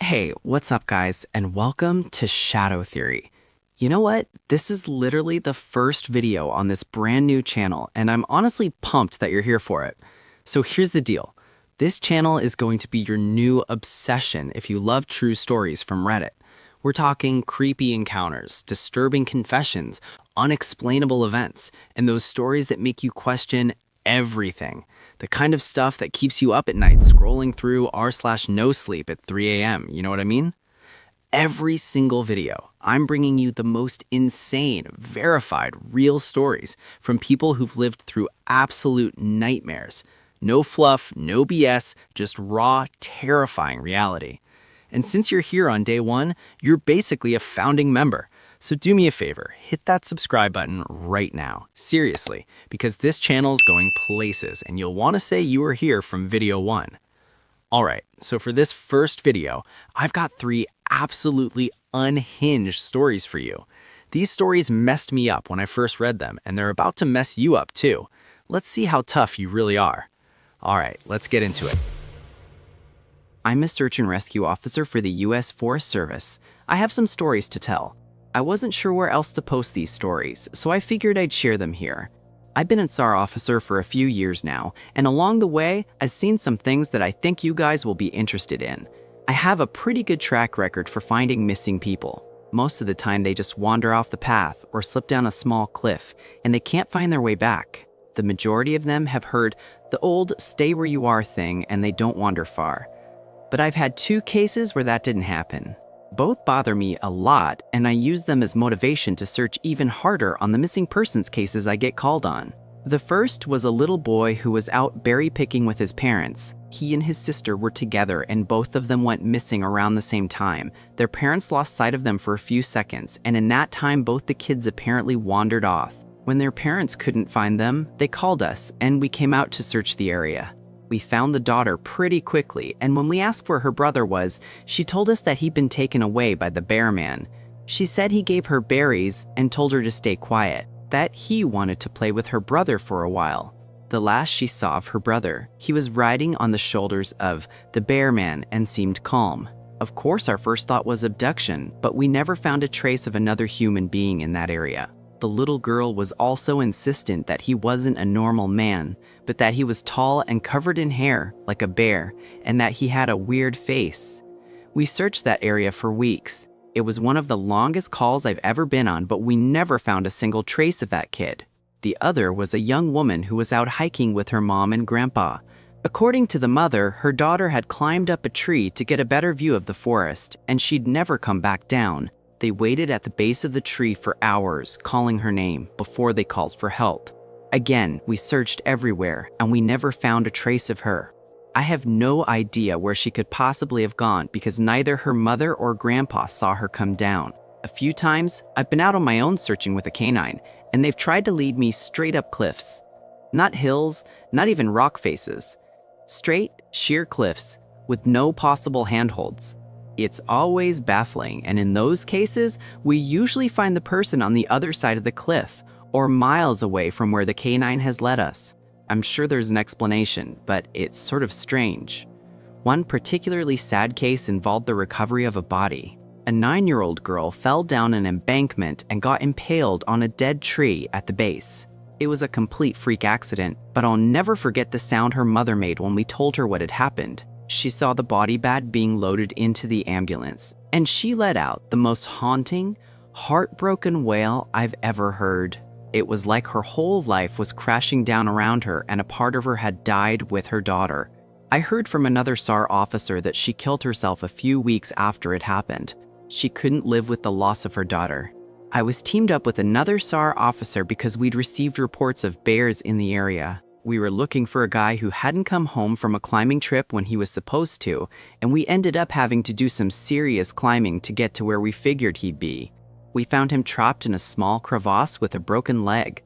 Hey, what's up, guys, and welcome to Shadow Theory. You know what? This is literally the first video on this brand new channel, and I'm honestly pumped that you're here for it. So here's the deal. This channel is going to be your new obsession if you love true stories from Reddit. We're talking creepy encounters, disturbing confessions, unexplainable events, and those stories that make you question everything. The kind of stuff that keeps you up at night scrolling through r/nosleep at 3 a.m. You know what I mean? Every single video, I'm bringing you the most insane, verified, real stories from people who've lived through absolute nightmares. No fluff, no BS, just raw, terrifying reality. And since you're here on day one, you're basically a founding member. So do me a favor, hit that subscribe button right now. Seriously, because this channel's going places and you'll want to say you were here from video one. Alright, so for this first video, I've got 3 absolutely unhinged stories for you. These stories messed me up when I first read them, and they're about to mess you up too. Let's see how tough you really are. Alright, let's get into it. I'm a search and rescue officer for the U.S. Forest Service. I have some stories to tell. I wasn't sure where else to post these stories, so I figured I'd share them here. I've been a SAR officer for a few years now, and along the way, I've seen some things that I think you guys will be interested in. I have a pretty good track record for finding missing people. Most of the time they just wander off the path or slip down a small cliff, and they can't find their way back. The majority of them have heard the old stay where you are thing and they don't wander far. But I've had 2 cases where that didn't happen. Both bother me a lot, and I use them as motivation to search even harder on the missing persons cases I get called on. The first was a little boy who was out berry picking with his parents. He and his sister were together and both of them went missing around the same time. Their parents lost sight of them for a few seconds, and in that time both the kids apparently wandered off. When their parents couldn't find them, they called us and we came out to search the area. We found the daughter pretty quickly, and when we asked where her brother was, she told us that he'd been taken away by the bear man. She said he gave her berries and told her to stay quiet, that he wanted to play with her brother for a while. The last she saw of her brother, he was riding on the shoulders of the bear man and seemed calm. Of course, our first thought was abduction, but we never found a trace of another human being in that area. The little girl was also insistent that he wasn't a normal man, but that he was tall and covered in hair, like a bear, and that he had a weird face. We searched that area for weeks. It was one of the longest calls I've ever been on, but we never found a single trace of that kid. The other was a young woman who was out hiking with her mom and grandpa. According to the mother, her daughter had climbed up a tree to get a better view of the forest, and she'd never come back down. They waited at the base of the tree for hours, calling her name, before they called for help. Again, we searched everywhere, and we never found a trace of her. I have no idea where she could possibly have gone because neither her mother or grandpa saw her come down. A few times, I've been out on my own searching with a canine, and they've tried to lead me straight up cliffs. Not hills, not even rock faces. Straight, sheer cliffs, with no possible handholds. It's always baffling, and in those cases, we usually find the person on the other side of the cliff, or miles away from where the canine has led us. I'm sure there's an explanation, but it's sort of strange. One particularly sad case involved the recovery of a body. A 9-year-old girl fell down an embankment and got impaled on a dead tree at the base. It was a complete freak accident, but I'll never forget the sound her mother made when we told her what had happened. She saw the body bag being loaded into the ambulance, and she let out the most haunting, heartbroken wail I've ever heard. It was like her whole life was crashing down around her and a part of her had died with her daughter. I heard from another SAR officer that she killed herself a few weeks after it happened. She couldn't live with the loss of her daughter. I was teamed up with another SAR officer because we'd received reports of bears in the area. We were looking for a guy who hadn't come home from a climbing trip when he was supposed to, and we ended up having to do some serious climbing to get to where we figured he'd be. We found him trapped in a small crevasse with a broken leg.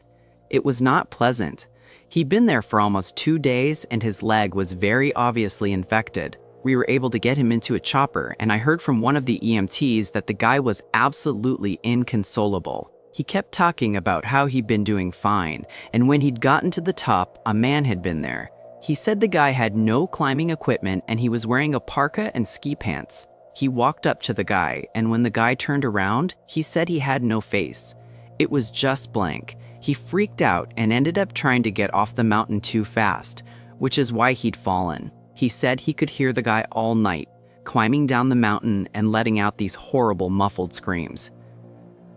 It was not pleasant. He'd been there for almost 2 days and his leg was very obviously infected. We were able to get him into a chopper, and I heard from one of the EMTs that the guy was absolutely inconsolable. He kept talking about how he'd been doing fine, and when he'd gotten to the top, a man had been there. He said the guy had no climbing equipment and he was wearing a parka and ski pants. He walked up to the guy, and when the guy turned around, he said he had no face. It was just blank. He freaked out and ended up trying to get off the mountain too fast, which is why he'd fallen. He said he could hear the guy all night, climbing down the mountain and letting out these horrible muffled screams.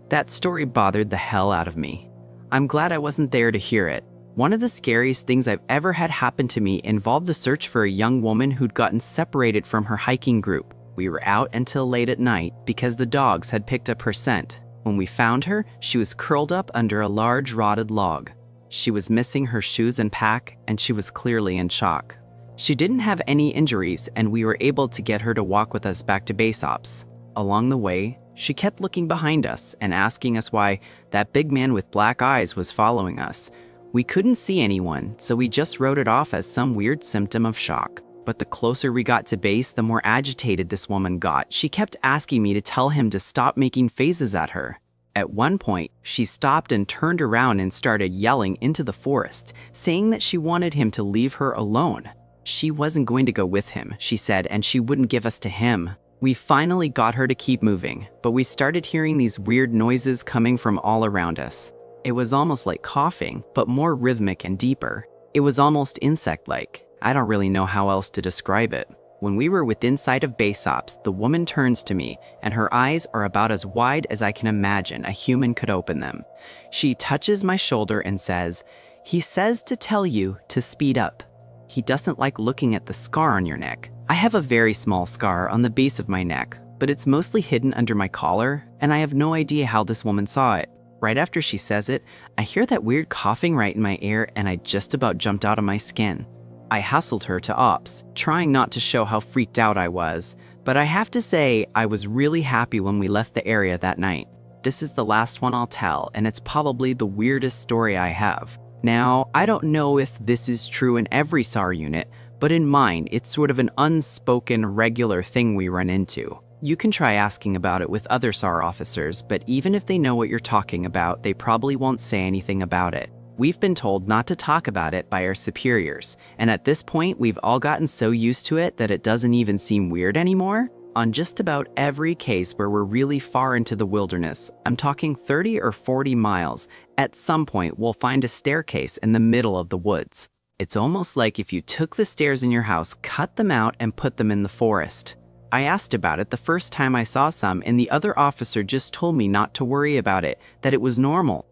That story bothered the hell out of me. I'm glad I wasn't there to hear it. One of the scariest things I've ever had happen to me involved the search for a young woman who'd gotten separated from her hiking group. We were out until late at night because the dogs had picked up her scent. When we found her, she was curled up under a large rotted log. She was missing her shoes and pack, and she was clearly in shock. She didn't have any injuries, and we were able to get her to walk with us back to base ops. Along the way, she kept looking behind us and asking us why that big man with black eyes was following us. We couldn't see anyone, so we just wrote it off as some weird symptom of shock. But the closer we got to base, the more agitated this woman got. She kept asking me to tell him to stop making faces at her. At one point, she stopped and turned around and started yelling into the forest, saying that she wanted him to leave her alone. She wasn't going to go with him, she said, and she wouldn't give us to him. We finally got her to keep moving, but we started hearing these weird noises coming from all around us. It was almost like coughing, but more rhythmic and deeper. It was almost insect-like. I don't really know how else to describe it. When we were within sight of base ops, the woman turns to me, and her eyes are about as wide as I can imagine a human could open them. She touches my shoulder and says, "He says to tell you to speed up. He doesn't like looking at the scar on your neck." I have a very small scar on the base of my neck, but it's mostly hidden under my collar, and I have no idea how this woman saw it. Right after she says it, I hear that weird coughing right in my ear, and I just about jumped out of my skin. I hustled her to ops, trying not to show how freaked out I was, but I have to say I was really happy when we left the area that night. This is the last one I'll tell, and it's probably the weirdest story I have. Now, I don't know if this is true in every SAR unit, but in mine, it's sort of an unspoken regular thing we run into. You can try asking about it with other SAR officers, but even if they know what you're talking about, they probably won't say anything about it. We've been told not to talk about it by our superiors, and at this point, we've all gotten so used to it that it doesn't even seem weird anymore. On just about every case where we're really far into the wilderness, I'm talking 30 or 40 miles, at some point we'll find a staircase in the middle of the woods. It's almost like if you took the stairs in your house, cut them out, and put them in the forest. I asked about it the first time I saw some, and the other officer just told me not to worry about it, that it was normal.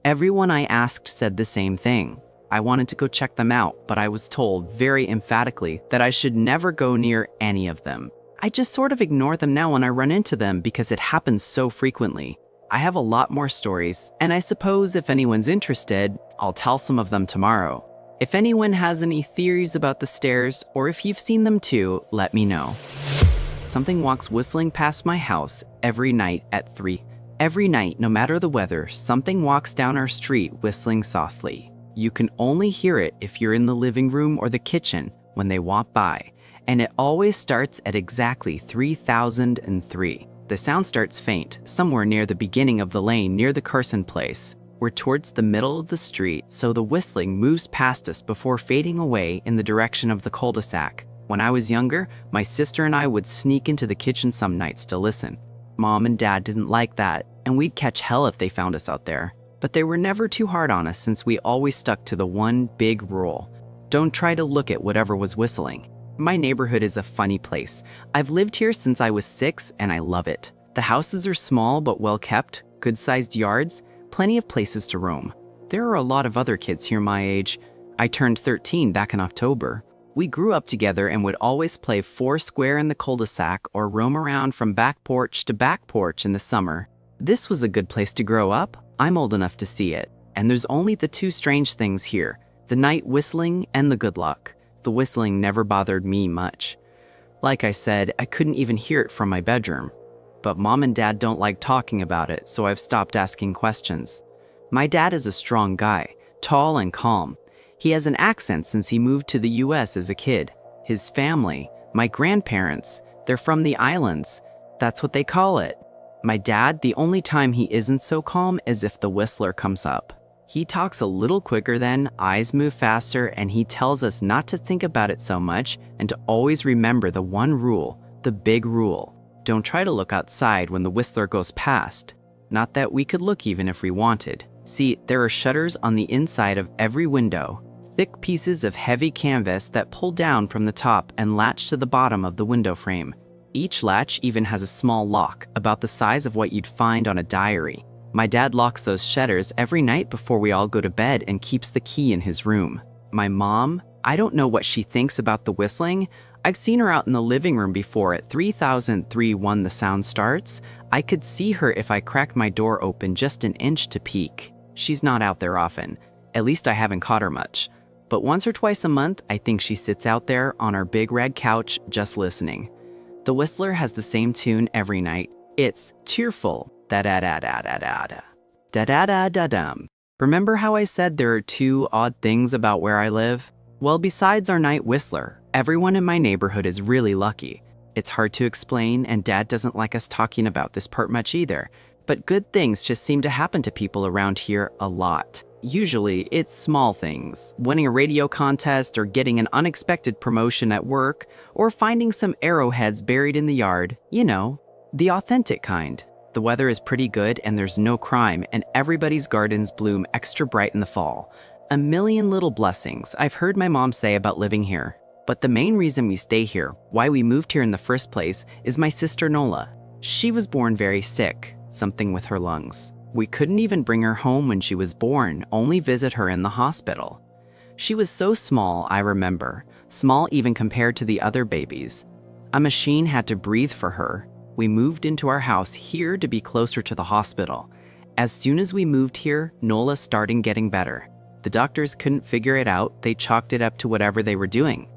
Everyone I asked said the same thing. I wanted to go check them out, but I was told very emphatically that I should never go near any of them. I just sort of ignore them now when I run into them because it happens so frequently. I have a lot more stories, and I suppose if anyone's interested, I'll tell some of them tomorrow. If anyone has any theories about the stairs, or if you've seen them too, let me know. Something walks whistling past my house every night at 3. Every night, no matter the weather, something walks down our street whistling softly. You can only hear it if you're in the living room or the kitchen when they walk by, and it always starts at exactly 3003. The sound starts faint, somewhere near the beginning of the lane near the Carson place. We're towards the middle of the street, so the whistling moves past us before fading away in the direction of the cul-de-sac. When I was younger, my sister and I would sneak into the kitchen some nights to listen. Mom and Dad didn't like that, and we'd catch hell if they found us out there. But they were never too hard on us since we always stuck to the one big rule: don't try to look at whatever was whistling. My neighborhood is a funny place. I've lived here since I was 6, and I love it. The houses are small but well kept, good-sized yards, plenty of places to roam. There are a lot of other kids here my age. I turned 13 back in October. We grew up together and would always play foursquare in the cul-de-sac or roam around from back porch to back porch in the summer. This was a good place to grow up. I'm old enough to see it. And there's only the two strange things here: the night whistling and the good luck. The whistling never bothered me much. Like I said, I couldn't even hear it from my bedroom. But Mom and Dad don't like talking about it, so I've stopped asking questions. My dad is a strong guy, tall and calm. He has an accent since he moved to the US as a kid. His family, my grandparents, they're from the islands. That's what they call it. My dad, the only time he isn't so calm is if the whistler comes up. He talks a little quicker then, eyes move faster, and he tells us not to think about it so much and to always remember the one rule, the big rule. Don't try to look outside when the whistler goes past. Not that we could look even if we wanted. See, there are shutters on the inside of every window, thick pieces of heavy canvas that pull down from the top and latch to the bottom of the window frame. Each latch even has a small lock, about the size of what you'd find on a diary. My dad locks those shutters every night before we all go to bed and keeps the key in his room. My mom, I don't know what she thinks about the whistling. I've seen her out in the living room before at 3003 when the sound starts. I could see her if I cracked my door open just an inch to peek. She's not out there often. At least I haven't caught her much. But once or twice a month, I think she sits out there on our big red couch just listening. The whistler has the same tune every night. It's cheerful. Da-da-da-da-da-da-da. Da-da-da-da-dum. Remember how I said there are two odd things about where I live? Well, besides our night whistler, everyone in my neighborhood is really lucky. It's hard to explain, and Dad doesn't like us talking about this part much either. But good things just seem to happen to people around here a lot. Usually, it's small things, winning a radio contest or getting an unexpected promotion at work, or finding some arrowheads buried in the yard, you know, the authentic kind. The weather is pretty good and there's no crime, and everybody's gardens bloom extra bright in the fall. A million little blessings I've heard my mom say about living here. But the main reason we stay here, why we moved here in the first place, is my sister Nola. She was born very sick, something with her lungs. We couldn't even bring her home when she was born, only visit her in the hospital. She was so small, I remember, small even compared to the other babies. A machine had to breathe for her. We moved into our house here to be closer to the hospital. As soon as we moved here, Nola started getting better. The doctors couldn't figure it out, they chalked it up to whatever they were doing.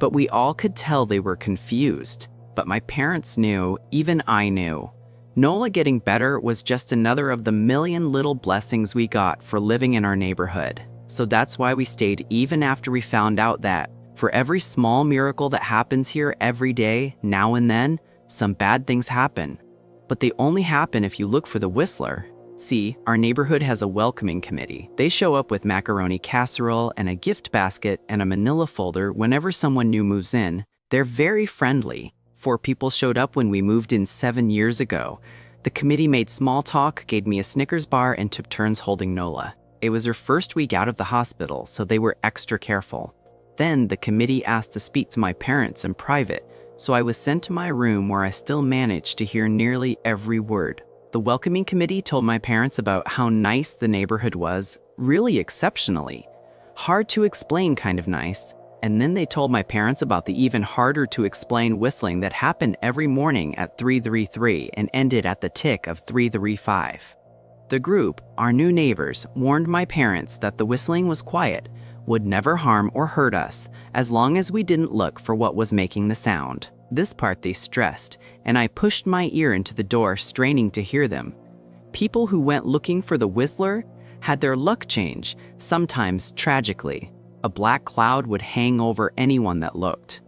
But we all could tell they were confused. But my parents knew, even I knew. Nola getting better was just another of the million little blessings we got for living in our neighborhood. So that's why we stayed even after we found out that, for every small miracle that happens here every day, now and then, some bad things happen. But they only happen if you look for the whistler. See, our neighborhood has a welcoming committee. They show up with macaroni casserole and a gift basket and a manila folder whenever someone new moves in. They're very friendly. 4 people showed up when we moved in 7 years ago. The committee made small talk, gave me a Snickers bar, and took turns holding Nola. It was her first week out of the hospital, so they were extra careful. Then the committee asked to speak to my parents in private, so I was sent to my room where I still managed to hear nearly every word. The welcoming committee told my parents about how nice the neighborhood was, really exceptionally. Hard to explain kind of nice. And then they told my parents about the even harder to explain whistling that happened every morning at 333 and ended at the tick of 335. The group, our new neighbors, warned my parents that the whistling was quiet, would never harm or hurt us, as long as we didn't look for what was making the sound. This part they stressed, and I pushed my ear into the door, straining to hear them. People who went looking for the whistler had their luck change, sometimes tragically. A black cloud would hang over anyone that looked.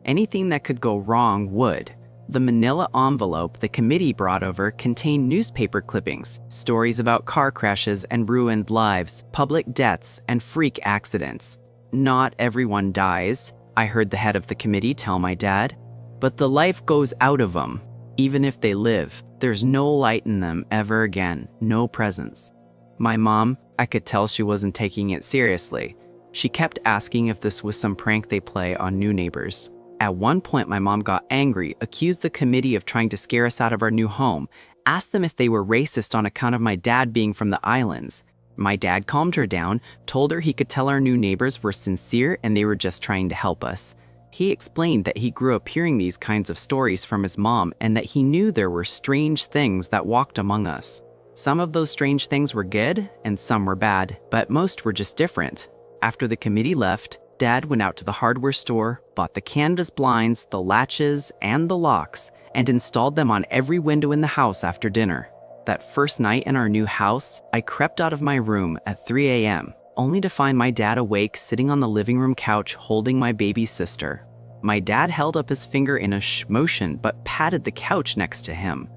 Anything that could go wrong would. The manila envelope the committee brought over contained newspaper clippings, stories about car crashes and ruined lives, public deaths, and freak accidents. Not everyone dies, I heard the head of the committee tell my dad. But the life goes out of them. Even if they live, there's no light in them ever again, no presence. My mom, I could tell she wasn't taking it seriously. She kept asking if this was some prank they play on new neighbors. At one point, my mom got angry, accused the committee of trying to scare us out of our new home, asked them if they were racist on account of my dad being from the islands. My dad calmed her down, told her he could tell our new neighbors were sincere and they were just trying to help us. He explained that he grew up hearing these kinds of stories from his mom and that he knew there were strange things that walked among us. Some of those strange things were good and some were bad, but most were just different. After the committee left, Dad went out to the hardware store, bought the canvas blinds, the latches, and the locks, and installed them on every window in the house after dinner. That first night in our new house, I crept out of my room at 3 a.m., only to find my dad awake sitting on the living room couch holding my baby sister. My dad held up his finger in a shh motion but patted the couch next to him.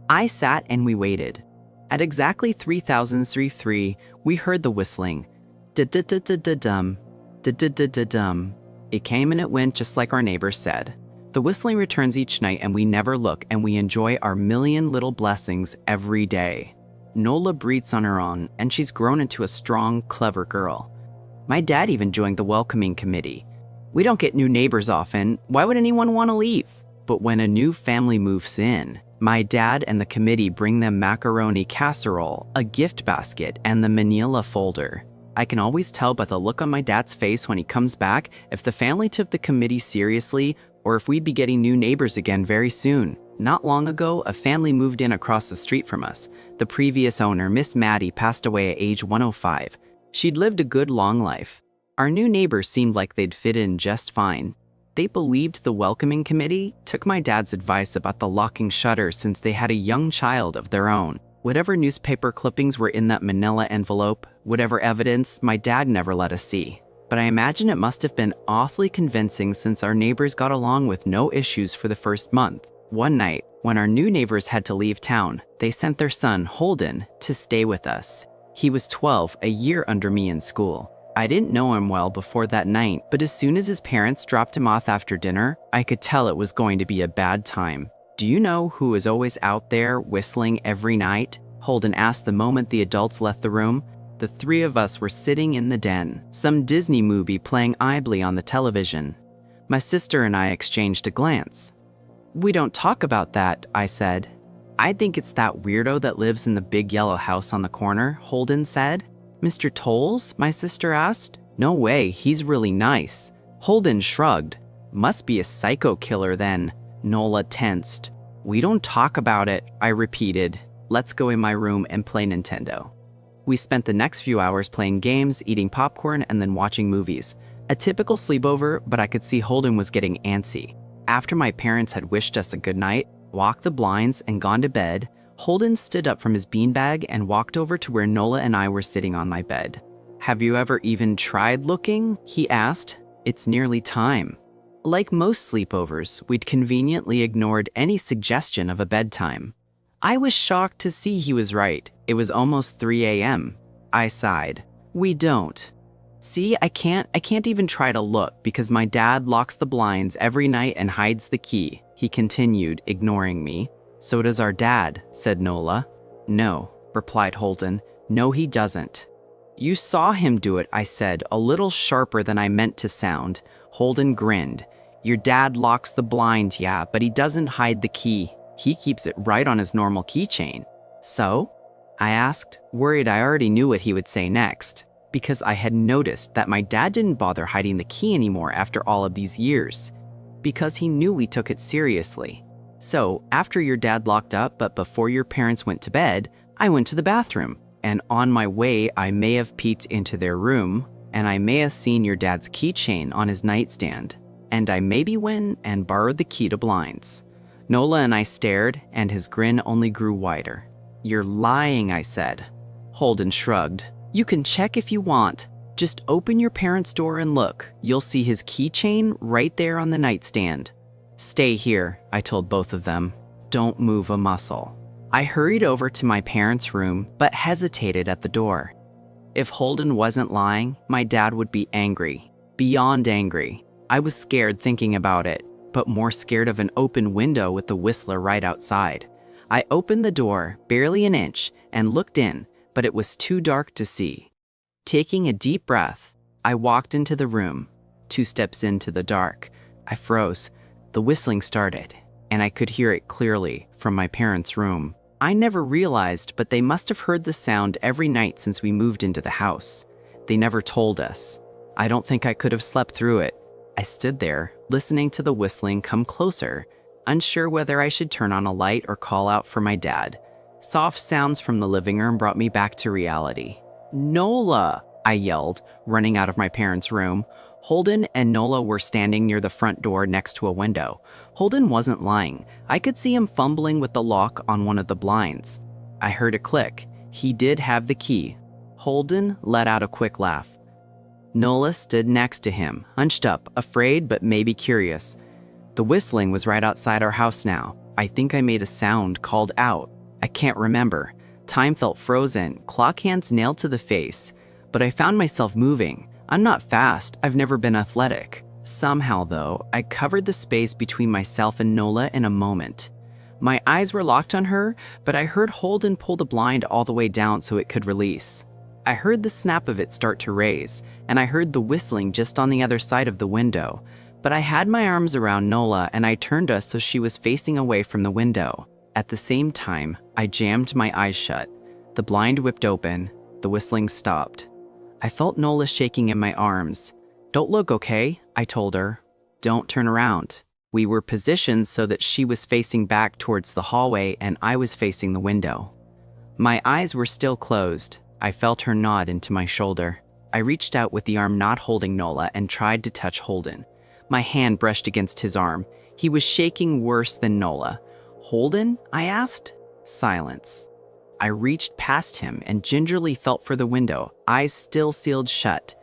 I sat and we waited. At exactly 3033, we heard the whistling. Da-da-da-da-da-dum. Da-da-da-da-dum. It came and it went just like our neighbors said. The whistling returns each night and we never look, and we enjoy our million little blessings every day. Nola breathes on her own, and she's grown into a strong, clever girl. My dad even joined the welcoming committee. We don't get new neighbors often. Why would anyone want to leave? But when a new family moves in, my dad and the committee bring them macaroni casserole, a gift basket, and the manila folder. I can always tell by the look on my dad's face when he comes back if the family took the committee seriously or if we'd be getting new neighbors again very soon. Not long ago, a family moved in across the street from us. The previous owner, Miss Maddie, passed away at age 105. She'd lived a good long life. Our new neighbors seemed like they'd fit in just fine. They believed the welcoming committee, took my dad's advice about the locking shutters since they had a young child of their own. Whatever newspaper clippings were in that manila envelope, whatever evidence, my dad never let us see. But I imagine it must have been awfully convincing since our neighbors got along with no issues for the first month. One night, when our new neighbors had to leave town, they sent their son, Holden, to stay with us. He was 12, a year under me in school. I didn't know him well before that night, but as soon as his parents dropped him off after dinner, I could tell it was going to be a bad time. Do you know who was always out there whistling every night? Holden asked the moment the adults left the room. The three of us were sitting in the den, some Disney movie playing idly on the television. My sister and I exchanged a glance. "We don't talk about that," I said. "I think it's that weirdo that lives in the big yellow house on the corner," Holden said. "Mr. Tolles?" my sister asked. "No way, he's really nice." Holden shrugged. "Must be a psycho killer then." Nola tensed. "We don't talk about it," I repeated. "Let's go in my room and play Nintendo." We spent the next few hours playing games, eating popcorn, and then watching movies. A typical sleepover, but I could see Holden was getting antsy. After my parents had wished us a good night, walked the blinds, and gone to bed, Holden stood up from his beanbag and walked over to where Nola and I were sitting on my bed. "Have you ever even tried looking?" he asked. "It's nearly time." Like most sleepovers, we'd conveniently ignored any suggestion of a bedtime. I was shocked to see he was right. It was almost 3 a.m. I sighed. "We don't. See, I can't even try to look because my dad locks the blinds every night and hides the key," he continued, ignoring me. "So does our dad," said Nola. "No," replied Holden. "No, he doesn't." "You saw him do it," I said, a little sharper than I meant to sound. Holden grinned. "Your dad locks the blinds, yeah, but he doesn't hide the key. He keeps it right on his normal keychain." "So?" I asked, worried I already knew what he would say next, because I had noticed that my dad didn't bother hiding the key anymore after all of these years, because he knew we took it seriously. "So, after your dad locked up, but before your parents went to bed, I went to the bathroom, and on my way, I may have peeked into their room, and I may have seen your dad's keychain on his nightstand, and I maybe went and borrowed the key to blinds." Nola and I stared, and his grin only grew wider. "You're lying," I said. Holden shrugged. "You can check if you want. Just open your parents' door and look. You'll see his keychain right there on the nightstand." "Stay here," I told both of them. "Don't move a muscle." I hurried over to my parents' room, but hesitated at the door. If Holden wasn't lying, my dad would be angry. Beyond angry. I was scared thinking about it, but more scared of an open window with the whistler right outside. I opened the door, barely an inch, and looked in, but it was too dark to see. Taking a deep breath, I walked into the room. 2 steps into the dark, I froze. The whistling started, and I could hear it clearly from my parents' room. I never realized, but they must have heard the sound every night since we moved into the house. They never told us. I don't think I could have slept through it. I stood there, listening to the whistling come closer, unsure whether I should turn on a light or call out for my dad. Soft sounds from the living room brought me back to reality. "Nola!" I yelled, running out of my parents' room. Holden and Nola were standing near the front door next to a window. Holden wasn't lying. I could see him fumbling with the lock on one of the blinds. I heard a click. He did have the key. Holden let out a quick laugh. Nola stood next to him, hunched up, afraid but maybe curious. The whistling was right outside our house now. I think I made a sound, called out. I can't remember. Time felt frozen, clock hands nailed to the face. But I found myself moving. I'm not fast, I've never been athletic. Somehow, though, I covered the space between myself and Nola in a moment. My eyes were locked on her, but I heard Holden pull the blind all the way down so it could release. I heard the snap of it start to raise, and I heard the whistling just on the other side of the window. But I had my arms around Nola and I turned us so she was facing away from the window. At the same time, I jammed my eyes shut. The blind whipped open. The whistling stopped. I felt Nola shaking in my arms. "Don't look, okay?" I told her. "Don't turn around." We were positioned so that she was facing back towards the hallway and I was facing the window. My eyes were still closed. I felt her nod into my shoulder. I reached out with the arm not holding Nola and tried to touch Holden. My hand brushed against his arm. He was shaking worse than Nola. "Holden?" I asked. Silence. I reached past him and gingerly felt for the window, eyes still sealed shut.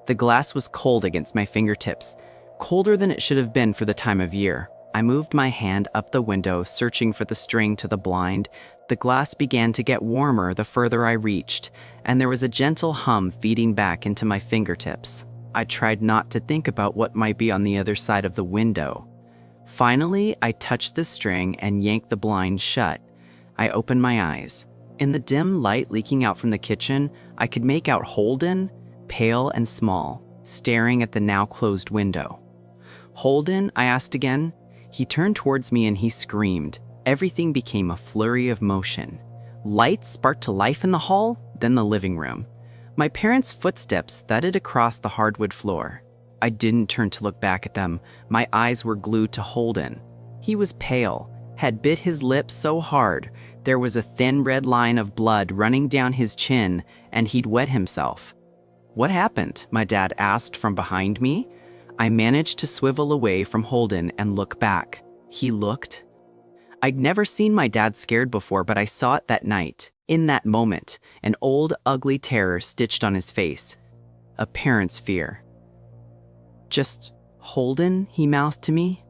The glass was cold against my fingertips, colder than it should have been for the time of year. I moved my hand up the window, searching for the string to the blind. The glass began to get warmer the further I reached, and there was a gentle hum feeding back into my fingertips. I tried not to think about what might be on the other side of the window. Finally, I touched the string and yanked the blind shut. I opened my eyes. In the dim light leaking out from the kitchen, I could make out Holden, pale and small, staring at the now closed window. "Holden?" I asked again. He turned towards me and he screamed. Everything became a flurry of motion. Lights sparked to life in the hall, then the living room. My parents' footsteps thudded across the hardwood floor. I didn't turn to look back at them. My eyes were glued to Holden. He was pale, had bit his lips so hard, there was a thin red line of blood running down his chin, and he'd wet himself. "What happened?" my dad asked from behind me. I managed to swivel away from Holden and look back. He looked. I'd never seen my dad scared before, but I saw it that night. In that moment, an old, ugly terror stitched on his face. A parent's fear. "Just Holden?" he mouthed to me.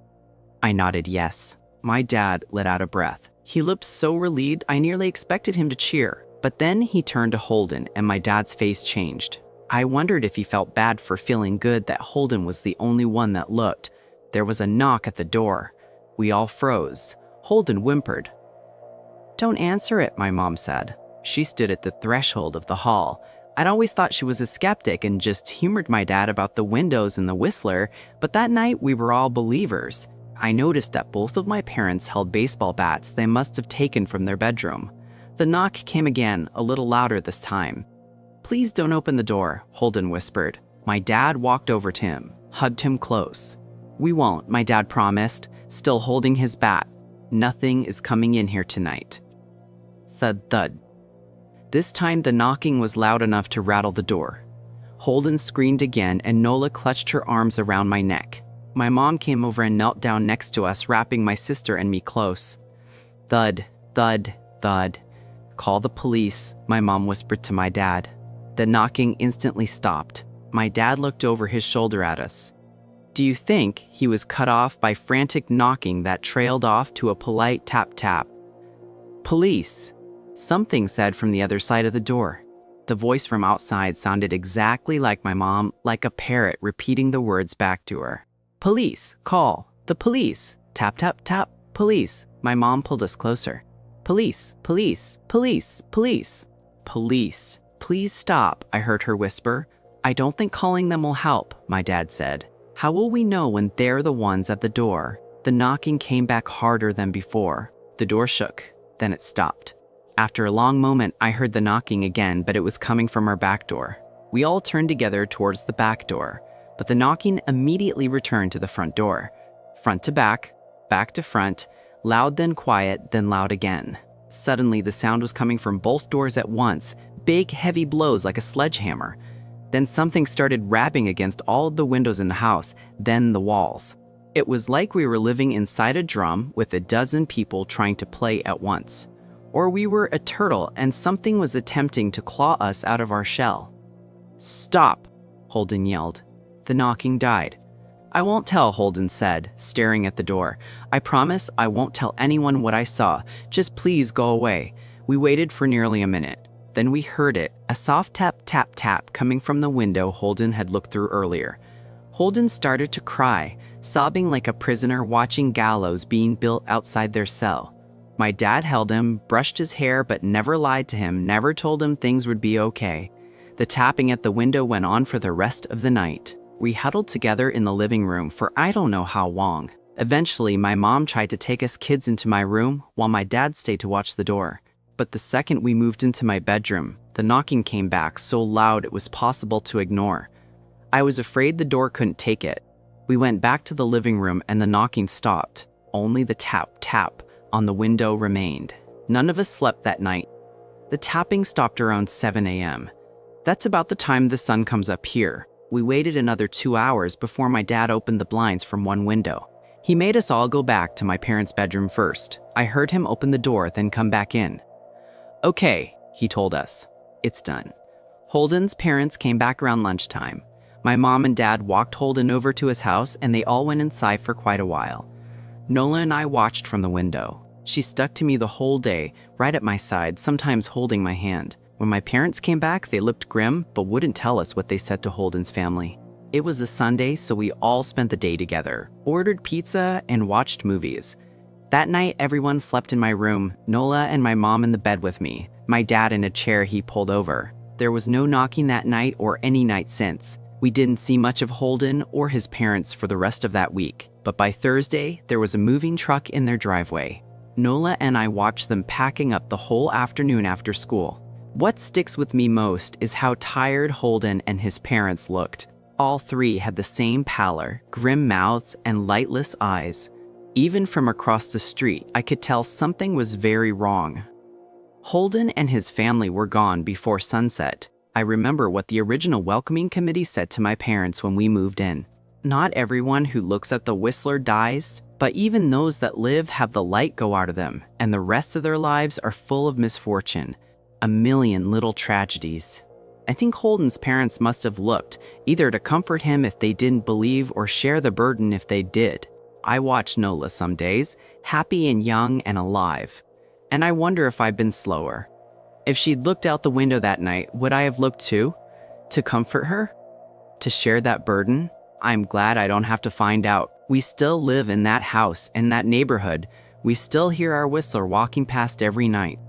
I nodded yes. My dad let out a breath. He looked so relieved I nearly expected him to cheer. But then he turned to Holden and my dad's face changed. I wondered if he felt bad for feeling good that Holden was the only one that looked. There was a knock at the door. We all froze. Holden whimpered. "Don't answer it," my mom said. She stood at the threshold of the hall. I'd always thought she was a skeptic and just humored my dad about the windows and the whistler, but that night we were all believers. I noticed that both of my parents held baseball bats they must have taken from their bedroom. The knock came again, a little louder this time. "Please don't open the door," Holden whispered. My dad walked over to him, hugged him close. "We won't," my dad promised, still holding his bat. "Nothing is coming in here tonight." Thud, thud. This time the knocking was loud enough to rattle the door. Holden screamed again and Nola clutched her arms around my neck. My mom came over and knelt down next to us, wrapping my sister and me close. Thud, thud, thud. "Call the police," my mom whispered to my dad. The knocking instantly stopped. My dad looked over his shoulder at us. "Do you think?" He was cut off by frantic knocking that trailed off to a polite tap-tap. "Police," something said from the other side of the door. The voice from outside sounded exactly like my mom, like a parrot repeating the words back to her. "Police, call, the police, tap, tap, tap, police." My mom pulled us closer. "Police, police, police, police, police. Please stop," I heard her whisper. "I don't think calling them will help," my dad said. "How will we know when they're the ones at the door?" The knocking came back harder than before. The door shook, then it stopped. After a long moment, I heard the knocking again, but it was coming from our back door. We all turned together towards the back door, but the knocking immediately returned to the front door. Front to back to front, loud then quiet, then loud again. Suddenly, the sound was coming from both doors at once, big, heavy blows like a sledgehammer. Then something started rapping against all of the windows in the house, then the walls. It was like we were living inside a drum with a dozen people trying to play at once. Or we were a turtle and something was attempting to claw us out of our shell. "Stop," Holden yelled. The knocking died. "I won't tell," Holden said, staring at the door. "I promise I won't tell anyone what I saw. Just please go away." We waited for nearly a minute. Then we heard it, a soft tap, tap, tap coming from the window Holden had looked through earlier. Holden started to cry, sobbing like a prisoner watching gallows being built outside their cell. My dad held him, brushed his hair, but never lied to him, never told him things would be okay. The tapping at the window went on for the rest of the night. We huddled together in the living room for I don't know how long. Eventually, my mom tried to take us kids into my room while my dad stayed to watch the door. But the second we moved into my bedroom, the knocking came back so loud it was possible to ignore. I was afraid the door couldn't take it. We went back to the living room and the knocking stopped. Only the tap on the window remained. None of us slept that night. The tapping stopped around 7 a.m. That's about the time the sun comes up here. We waited another 2 hours before my dad opened the blinds from one window. He made us all go back to my parents' bedroom first. I heard him open the door, then come back in. Okay, he told us. It's done. Holden's parents came back around lunchtime. My mom and dad walked Holden over to his house and they all went inside for quite a while. Nola and I watched from the window. She stuck to me the whole day, right at my side, sometimes holding my hand. When my parents came back, they looked grim, but wouldn't tell us what they said to Holden's family. It was a Sunday, so we all spent the day together, ordered pizza, and watched movies. That night, everyone slept in my room, Nola and my mom in the bed with me, my dad in a chair he pulled over. There was no knocking that night or any night since. We didn't see much of Holden or his parents for the rest of that week, but by Thursday, there was a moving truck in their driveway. Nola and I watched them packing up the whole afternoon after school. What sticks with me most is how tired Holden and his parents looked. All three had the same pallor, grim mouths, and lightless eyes. Even from across the street, I could tell something was very wrong. Holden and his family were gone before sunset. I remember what the original welcoming committee said to my parents when we moved in. Not everyone who looks at the Whistler dies, but even those that live have the light go out of them, and the rest of their lives are full of misfortune. A million little tragedies. I think Holden's parents must have looked, either to comfort him if they didn't believe or share the burden if they did. I watch Nola some days, happy and young and alive. And I wonder if I've been slower. If she'd looked out the window that night, would I have looked too? To comfort her? To share that burden? I'm glad I don't have to find out. We still live in that house, in that neighborhood. We still hear our Whistler walking past every night.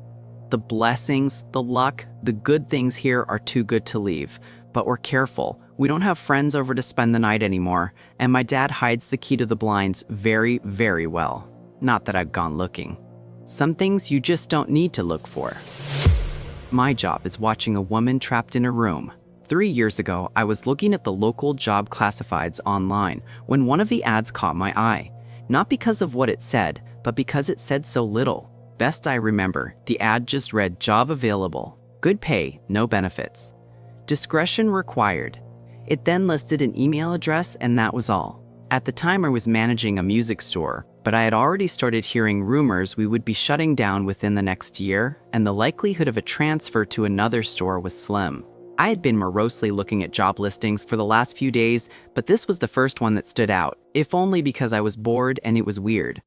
The blessings, the luck, the good things here are too good to leave. But we're careful. We don't have friends over to spend the night anymore, and my dad hides the key to the blinds very, very well. Not that I've gone looking. Some things you just don't need to look for. My job is watching a woman trapped in a room. 3 years ago, I was looking at the local job classifieds online when one of the ads caught my eye. Not because of what it said, but because it said so little. Best I remember, the ad just read job available, good pay, no benefits. Discretion required. It then listed an email address and that was all. At the time I was managing a music store, but I had already started hearing rumors we would be shutting down within the next year, and the likelihood of a transfer to another store was slim. I had been morosely looking at job listings for the last few days, but this was the first one that stood out, if only because I was bored and it was weird.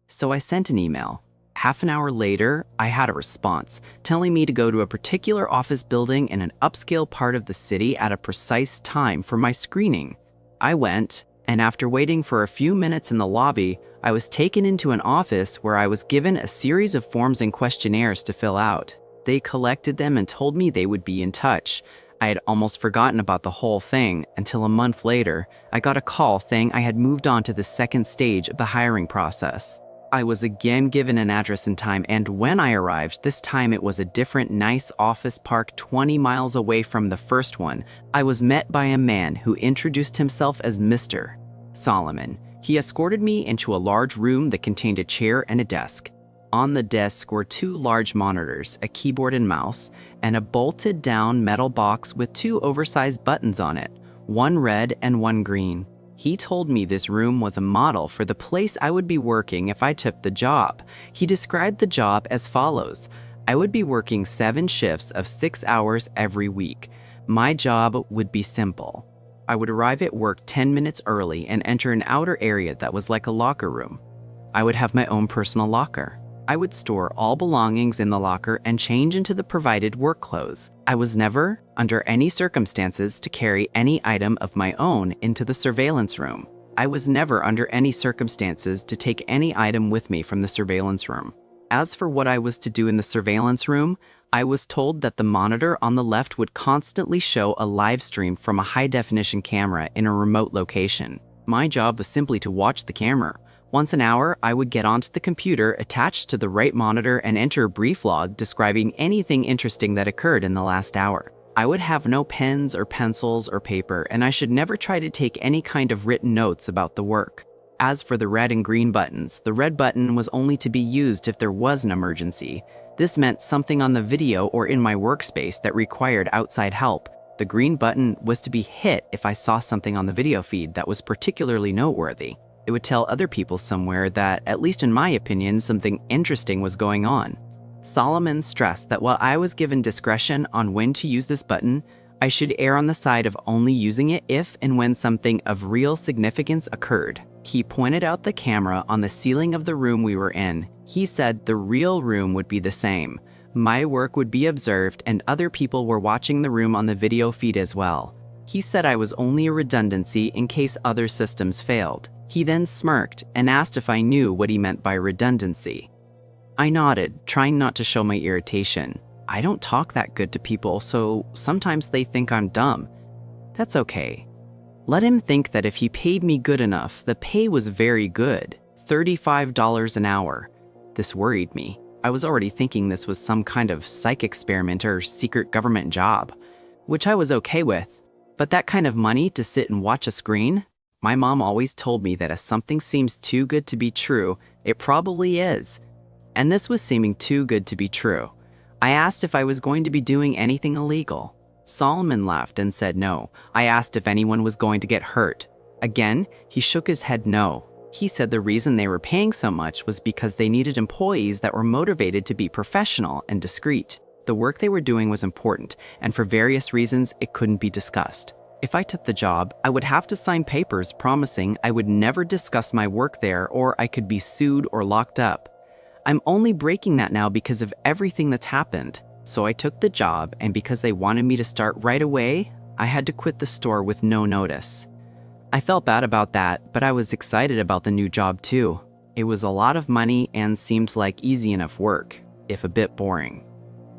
So I sent an email. Half an hour later, I had a response, telling me to go to a particular office building in an upscale part of the city at a precise time for my screening. I went, and after waiting for a few minutes in the lobby, I was taken into an office where I was given a series of forms and questionnaires to fill out. They collected them and told me they would be in touch. I had almost forgotten about the whole thing until a month later, I got a call saying I had moved on to the second stage of the hiring process. I was again given an address and time, and when I arrived, this time it was a different nice office park 20 miles away from the first one. I was met by a man who introduced himself as Mr. Solomon. He escorted me into a large room that contained a chair and a desk. On the desk were 2 large monitors, a keyboard and mouse, and a bolted-down metal box with 2 oversized buttons on it, one red and one green. He told me this room was a model for the place I would be working if I took the job. He described the job as follows. I would be working 7 shifts of 6 hours every week. My job would be simple. I would arrive at work 10 minutes early and enter an outer area that was like a locker room. I would have my own personal locker. I would store all belongings in the locker and change into the provided work clothes. I was never, under any circumstances, to carry any item of my own into the surveillance room. I was never under any circumstances to take any item with me from the surveillance room. As for what I was to do in the surveillance room, I was told that the monitor on the left would constantly show a live stream from a high-definition camera in a remote location. My job was simply to watch the camera. Once an hour, I would get onto the computer attached to the right monitor and enter a brief log describing anything interesting that occurred in the last hour. I would have no pens or pencils or paper, and I should never try to take any kind of written notes about the work. As for the red and green buttons, the red button was only to be used if there was an emergency. This meant something on the video or in my workspace that required outside help. The green button was to be hit if I saw something on the video feed that was particularly noteworthy. It would tell other people somewhere that, at least in my opinion, something interesting was going on. Solomon stressed that while I was given discretion on when to use this button, I should err on the side of only using it if and when something of real significance occurred. He pointed out the camera on the ceiling of the room we were in. He said the real room would be the same. My work would be observed and other people were watching the room on the video feed as well. He said I was only a redundancy in case other systems failed. He then smirked and asked if I knew what he meant by redundancy. I nodded, trying not to show my irritation. I don't talk that good to people, so sometimes they think I'm dumb. That's okay. Let him think that if he paid me good enough, the pay was very good, $35 an hour. This worried me. I was already thinking this was some kind of psych experiment or secret government job, which I was okay with. But that kind of money to sit and watch a screen? My mom always told me that if something seems too good to be true, it probably is. And this was seeming too good to be true. I asked if I was going to be doing anything illegal. Solomon laughed and said no. I asked if anyone was going to get hurt. Again, he shook his head no. He said the reason they were paying so much was because they needed employees that were motivated to be professional and discreet. The work they were doing was important, and for various reasons, it couldn't be discussed. If I took the job, I would have to sign papers promising I would never discuss my work there or I could be sued or locked up. I'm only breaking that now because of everything that's happened. So I took the job, and because they wanted me to start right away, I had to quit the store with no notice. I felt bad about that, but I was excited about the new job too. It was a lot of money and seemed like easy enough work, if a bit boring.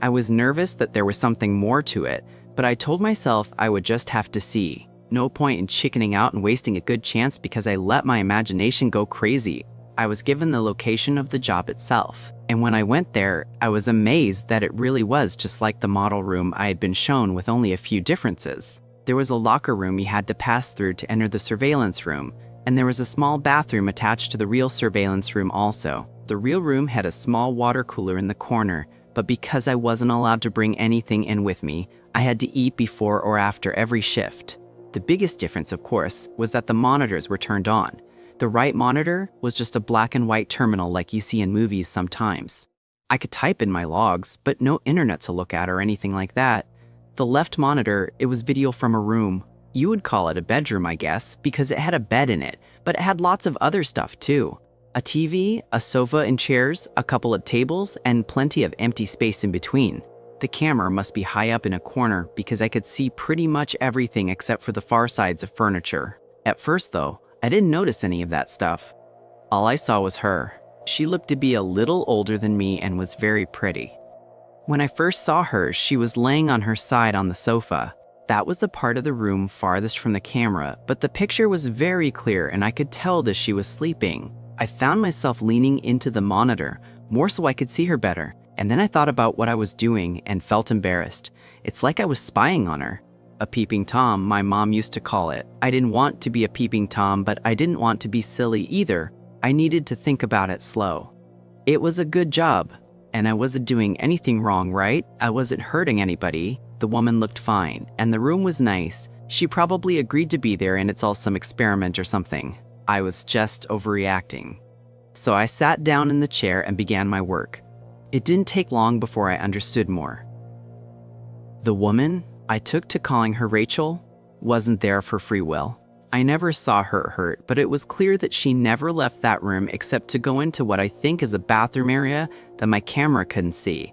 I was nervous that there was something more to it, but I told myself I would just have to see. No point in chickening out and wasting a good chance because I let my imagination go crazy. I was given the location of the job itself, and when I went there, I was amazed that it really was just like the model room I had been shown with only a few differences. There was a locker room you had to pass through to enter the surveillance room, and there was a small bathroom attached to the real surveillance room also. The real room had a small water cooler in the corner, but because I wasn't allowed to bring anything in with me, I had to eat before or after every shift. The biggest difference, of course, was that the monitors were turned on. The right monitor was just a black and white terminal like you see in movies sometimes. I could type in my logs, but no internet to look at or anything like that. The left monitor, it was video from a room. You would call it a bedroom, I guess, because it had a bed in it, but it had lots of other stuff too. A TV, a sofa and chairs, a couple of tables, and plenty of empty space in between. The camera must be high up in a corner because I could see pretty much everything except for the far sides of furniture. At first though, I didn't notice any of that stuff. All I saw was her. She looked to be a little older than me and was very pretty. When I first saw her, she was laying on her side on the sofa. That was the part of the room farthest from the camera, but the picture was very clear and I could tell that she was sleeping. I found myself leaning into the monitor, more so I could see her better, and then I thought about what I was doing and felt embarrassed. It's like I was spying on her. A peeping Tom, my mom used to call it. I didn't want to be a peeping Tom, but I didn't want to be silly either. I needed to think about it slow. It was a good job, and I wasn't doing anything wrong, right? I wasn't hurting anybody. The woman looked fine, and the room was nice. She probably agreed to be there and it's all some experiment or something. I was just overreacting. So I sat down in the chair and began my work. It didn't take long before I understood more. The woman, I took to calling her Rachel, wasn't there for free will. I never saw her hurt, but it was clear that she never left that room except to go into what I think is a bathroom area that my camera couldn't see.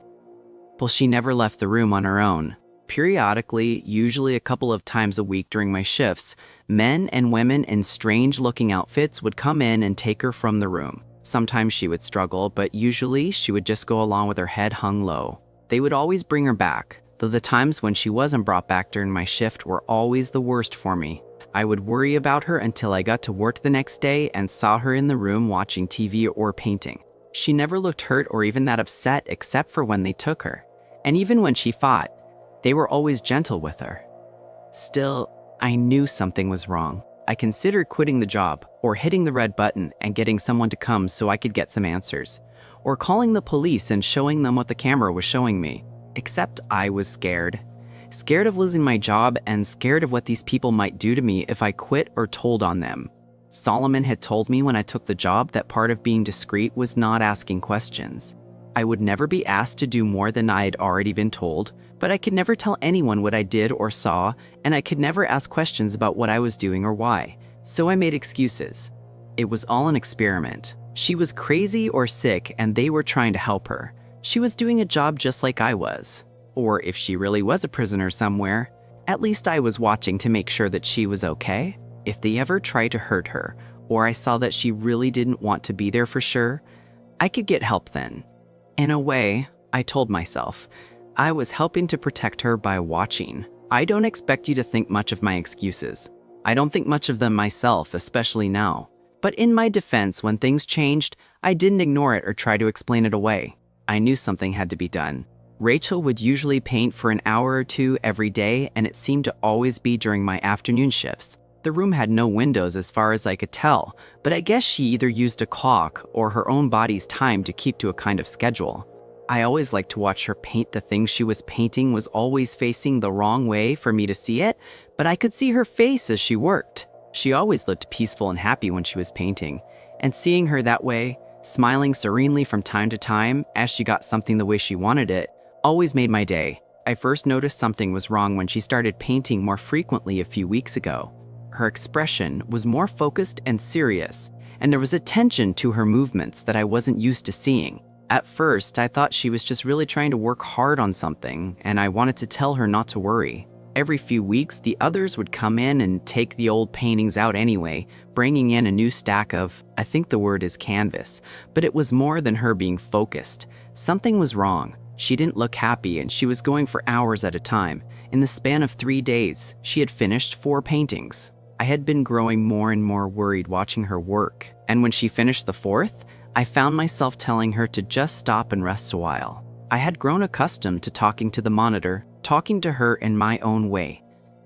Well, she never left the room on her own. Periodically, usually a couple of times a week during my shifts, men and women in strange-looking outfits would come in and take her from the room. Sometimes she would struggle, but usually she would just go along with her head hung low. They would always bring her back, though the times when she wasn't brought back during my shift were always the worst for me. I would worry about her until I got to work the next day and saw her in the room watching TV or painting. She never looked hurt or even that upset except for when they took her. And even when she fought, they were always gentle with her. Still, I knew something was wrong. I considered quitting the job, or hitting the red button and getting someone to come so I could get some answers, or calling the police and showing them what the camera was showing me. Except I was scared. Scared of losing my job and scared of what these people might do to me if I quit or told on them. Solomon had told me when I took the job that part of being discreet was not asking questions. I would never be asked to do more than I had already been told, but I could never tell anyone what I did or saw, and I could never ask questions about what I was doing or why. So I made excuses. It was all an experiment. She was crazy or sick, and they were trying to help her. She was doing a job just like I was. Or if she really was a prisoner somewhere, at least I was watching to make sure that she was okay. If they ever tried to hurt her, or I saw that she really didn't want to be there for sure, I could get help then. In a way, I told myself, I was helping to protect her by watching. I don't expect you to think much of my excuses. I don't think much of them myself, especially now. But in my defense, when things changed, I didn't ignore it or try to explain it away. I knew something had to be done. Rachel would usually paint for an hour or two every day, and it seemed to always be during my afternoon shifts. The room had no windows as far as I could tell, but I guess she either used a clock or her own body's time to keep to a kind of schedule. I always liked to watch her paint. The thing she was painting was always facing the wrong way for me to see it, but I could see her face as she worked. She always looked peaceful and happy when she was painting, and seeing her that way, smiling serenely from time to time as she got something the way she wanted it, always made my day. I first noticed something was wrong when she started painting more frequently a few weeks ago. Her expression was more focused and serious, and there was a tension to her movements that I wasn't used to seeing. At first, I thought she was just really trying to work hard on something, and I wanted to tell her not to worry. Every few weeks, the others would come in and take the old paintings out anyway, bringing in a new stack of, I think the word is canvas, but it was more than her being focused. Something was wrong. She didn't look happy, and she was going for hours at a time. In the span of 3 days, she had finished 4 paintings. I had been growing more and more worried watching her work, and when she finished the 4th, I found myself telling her to just stop and rest a while. I had grown accustomed to talking to the monitor, talking to her in my own way,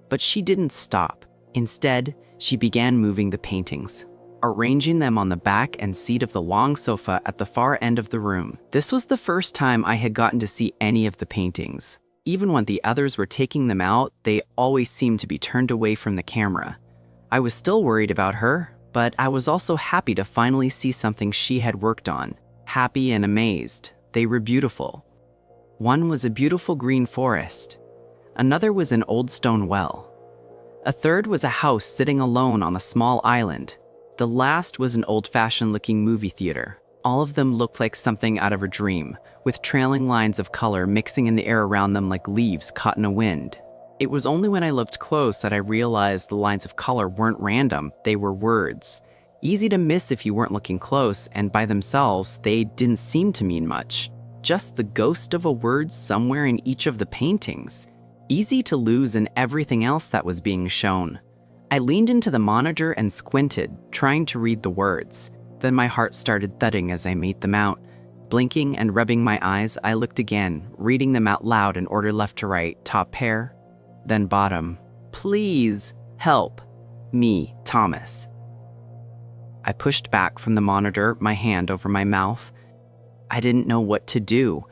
but she didn't stop. Instead, she began moving the paintings, arranging them on the back and seat of the long sofa at the far end of the room. This was the first time I had gotten to see any of the paintings. Even when the others were taking them out, they always seemed to be turned away from the camera. I was still worried about her, but I was also happy to finally see something she had worked on. Happy and amazed. They were beautiful. One was a beautiful green forest. Another was an old stone well. A third was a house sitting alone on a small island. The last was an old-fashioned looking movie theater. All of them looked like something out of a dream, with trailing lines of color mixing in the air around them like leaves caught in a wind. It was only when I looked close that I realized the lines of color weren't random, they were words. Easy to miss if you weren't looking close, and by themselves, they didn't seem to mean much. Just the ghost of a word somewhere in each of the paintings. Easy to lose in everything else that was being shown. I leaned into the monitor and squinted, trying to read the words. Then my heart started thudding as I made them out. Blinking and rubbing my eyes, I looked again, reading them out loud in order left to right, top pair, then bottom. Please help me, Thomas. I pushed back from the monitor, my hand over my mouth. I didn't know what to do.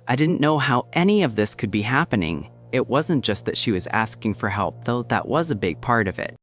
I didn't know how any of this could be happening. It wasn't just that she was asking for help, though that was a big part of it.